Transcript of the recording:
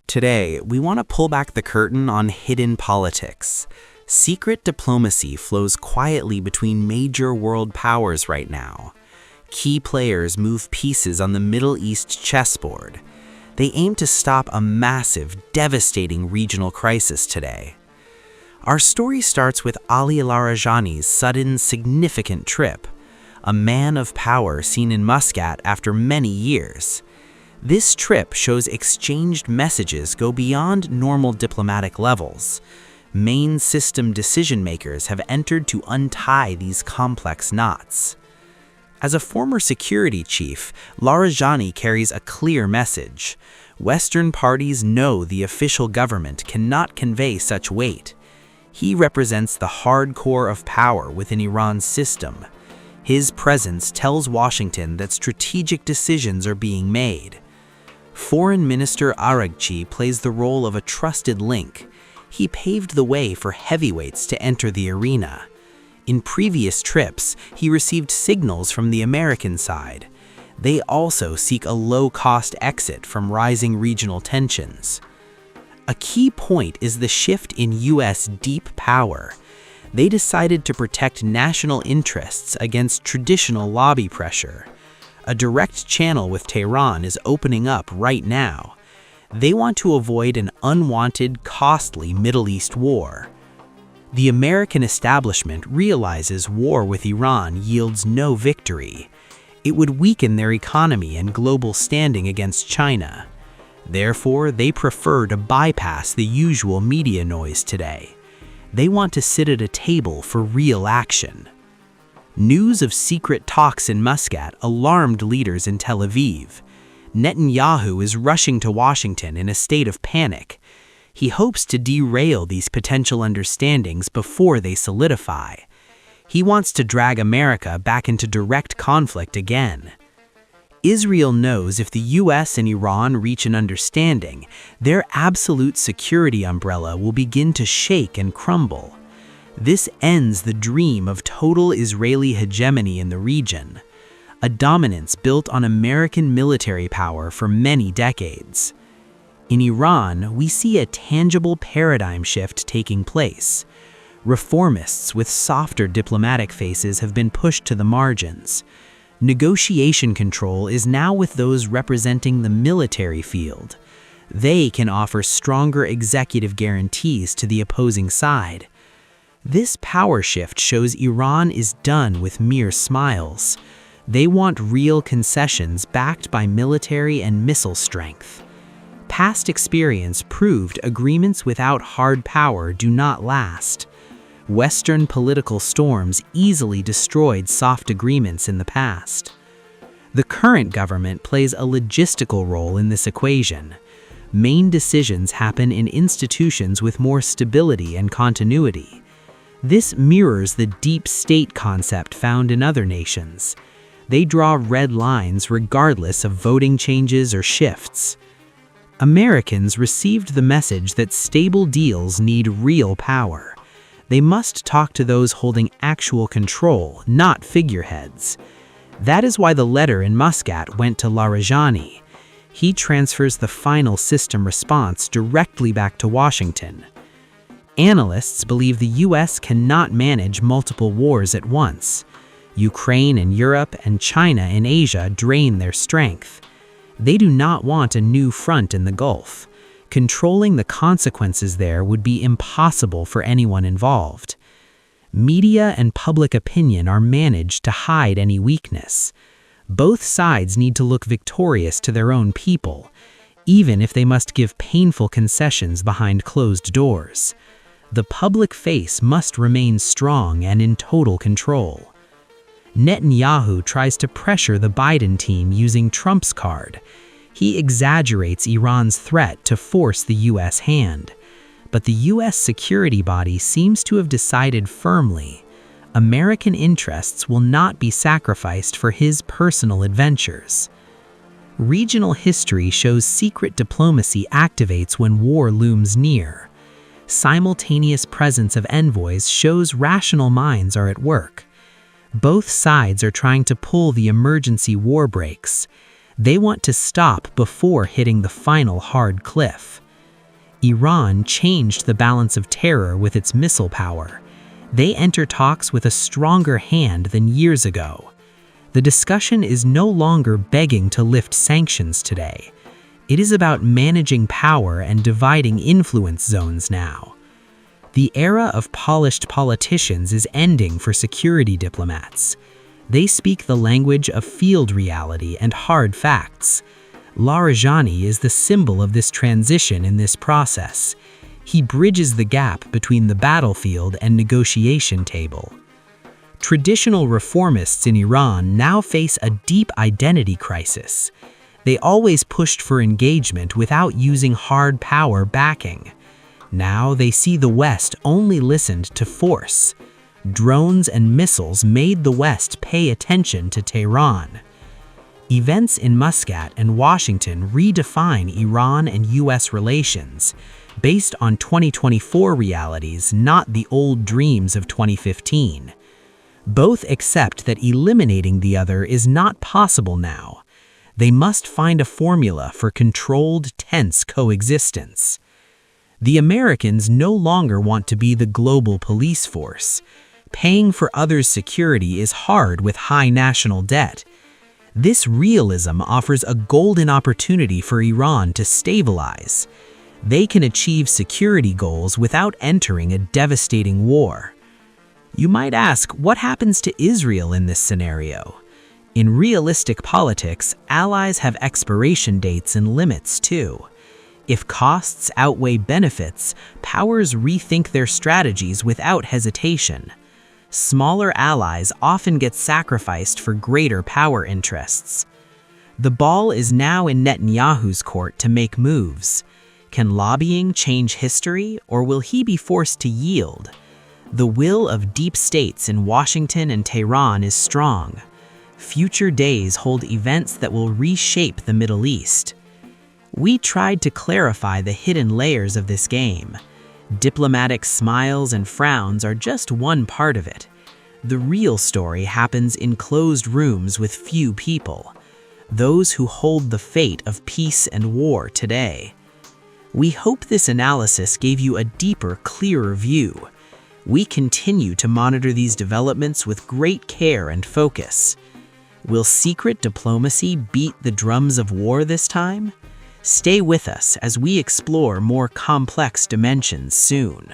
Today, we want to pull back the curtain on hidden politics. Secret diplomacy flows quietly between major world powers right now. Key players move pieces on the Middle East chessboard. They aim to stop a massive, devastating regional crisis today. Our story starts with Ali Larijani's sudden, significant trip, a man of power seen in Muscat after many years. This trip shows exchanged messages go beyond normal diplomatic levels. Main system decision-makers have entered to untie these complex knots. As a former security chief, Larijani carries a clear message. Western parties know the official government cannot convey such weight. He represents the hardcore of power within Iran's system. His presence tells Washington that strategic decisions are being made. Foreign Minister Araghchi plays the role of a trusted link. He paved the way for heavyweights to enter the arena. In previous trips, he received signals from the American side. They also seek a low-cost exit from rising regional tensions. A key point is the shift in U.S. deep power. They decided to protect national interests against traditional lobby pressure. A direct channel with Tehran is opening up right now. They want to avoid an unwanted, costly Middle East war. The American establishment realizes war with Iran yields no victory. It would weaken their economy and global standing against China. Therefore, they prefer to bypass the usual media noise today. They want to sit at a table for real action. News of secret talks in Muscat alarmed leaders in Tel Aviv. Netanyahu is rushing to Washington in a state of panic. He hopes to derail these potential understandings before they solidify. He wants to drag America back into direct conflict again. Israel knows if the US and Iran reach an understanding, their absolute security umbrella will begin to shake and crumble. This ends the dream of total Israeli hegemony in the region, a dominance built on American military power for many decades. In Iran, we see a tangible paradigm shift taking place. Reformists with softer diplomatic faces have been pushed to the margins. Negotiation control is now with those representing the military field. They can offer stronger executive guarantees to the opposing side. This power shift shows Iran is done with mere smiles. They want real concessions backed by military and missile strength. Past experience proved agreements without hard power do not last. Western political storms easily destroyed soft agreements in the past. The current government plays a logistical role in this equation. Main decisions happen in institutions with more stability and continuity. This mirrors the deep state concept found in other nations. They draw red lines regardless of voting changes or shifts. Americans received the message that stable deals need real power. They must talk to those holding actual control, not figureheads. That is why the letter in Muscat went to Larijani. He transfers the final system response directly back to Washington. Analysts believe the U.S. cannot manage multiple wars at once. Ukraine in Europe and China in Asia drain their strength. They do not want a new front in the Gulf. Controlling the consequences there would be impossible for anyone involved. Media and public opinion are managed to hide any weakness. Both sides need to look victorious to their own people, even if they must give painful concessions behind closed doors. The public face must remain strong and in total control. Netanyahu tries to pressure the Biden team using Trump's card. He exaggerates Iran's threat to force the U.S. hand. But the U.S. security body seems to have decided firmly, American interests will not be sacrificed for his personal adventures. Regional history shows secret diplomacy activates when war looms near. Simultaneous presence of envoys shows rational minds are at work. Both sides are trying to pull the emergency war brakes. They want to stop before hitting the final hard cliff. Iran changed the balance of terror with its missile power. They enter talks with a stronger hand than years ago. The discussion is no longer begging to lift sanctions today. It is about managing power and dividing influence zones now. The era of polished politicians is ending for security diplomats. They speak the language of field reality and hard facts. Larijani is the symbol of this transition in this process. He bridges the gap between the battlefield and negotiation table. Traditional reformists in Iran now face a deep identity crisis. They always pushed for engagement without using hard power backing. Now they see the West only listened to force. Drones and missiles made the West pay attention to Tehran. Events in Muscat and Washington redefine Iran and U.S. relations, based on 2024 realities, not the old dreams of 2015. Both accept that eliminating the other is not possible now. They must find a formula for controlled, tense coexistence. The Americans no longer want to be the global police force. Paying for others' security is hard with high national debt. This realism offers a golden opportunity for Iran to stabilize. They can achieve security goals without entering a devastating war. You might ask, what happens to Israel in this scenario? In realistic politics, allies have expiration dates and limits too. If costs outweigh benefits, powers rethink their strategies without hesitation. Smaller allies often get sacrificed for greater power interests. The ball is now in Netanyahu's court to make moves. Can lobbying change history, or will he be forced to yield? The will of deep states in Washington and Tehran is strong. Future days hold events that will reshape the Middle East. We tried to clarify the hidden layers of this game. Diplomatic smiles and frowns are just one part of it. The real story happens in closed rooms with few people, those who hold the fate of peace and war today. We hope this analysis gave you a deeper, clearer view. We continue to monitor these developments with great care and focus. Will secret diplomacy beat the drums of war this time? Stay with us as we explore more complex dimensions soon.